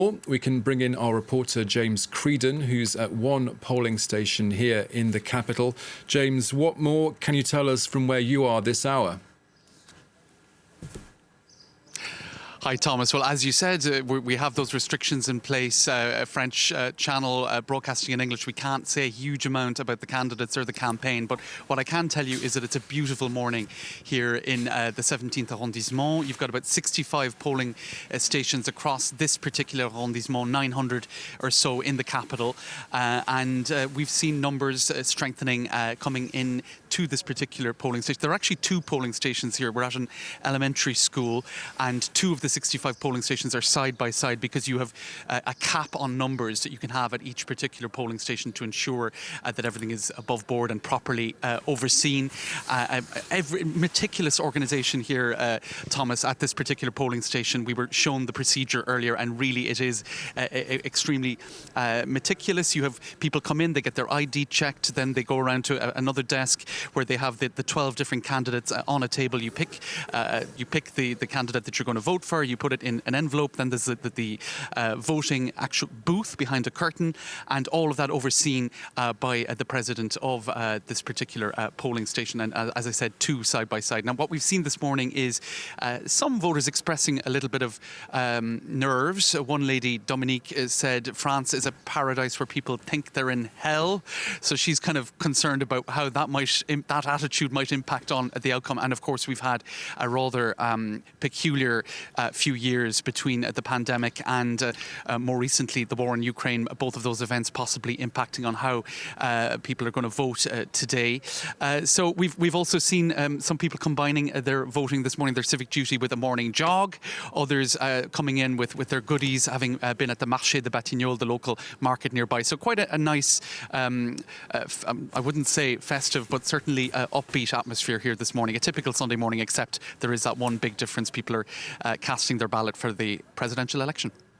We can bring in our reporter James Creedon, who's at one polling station here in the capital. James, what more can you tell us from where you are this hour? Hi, Thomas. Well, as you said, we have those restrictions in place. A French channel broadcasting in English, we can't say a huge amount about the candidates or the campaign. But what I can tell you is that it's a beautiful morning here in the 17th arrondissement. You've got about 65 polling stations across this particular arrondissement, 900 or so in the capital. And we've seen numbers strengthening coming in to this particular polling station. There are actually two polling stations here. We're at an elementary school, and two of the 65 polling stations are side by side because you have a cap on numbers that you can have at each particular polling station to ensure that everything is above board and properly overseen. Every meticulous organisation here, Thomas, at this particular polling station. We were shown the procedure earlier, and really it is extremely meticulous. You have people come in, they get their ID checked, then they go around to another desk where they have the 12 different candidates on a table. You pick the candidate that you're going to vote for. You put it in an envelope. Then there's the voting actual booth behind a curtain, and all of that overseen by the president of this particular polling station. And as I said, two side by side. Now, what we've seen this morning is some voters expressing a little bit of nerves. One lady, Dominique, said France is a paradise where people think they're in hell. So she's kind of concerned about how that attitude might impact on the outcome. And of course, we've had a rather peculiar few years between the pandemic and more recently the war in Ukraine, both of those events possibly impacting on how people are going to vote today. So we've also seen some people combining their voting this morning, their civic duty, with a morning jog. Others coming in with their goodies, having been at the Marché de Batignolles, the local market nearby. So quite a nice, I wouldn't say festive, but certainly upbeat atmosphere here this morning. A typical Sunday morning, except there is that one big difference. People are casting their ballot for the presidential election.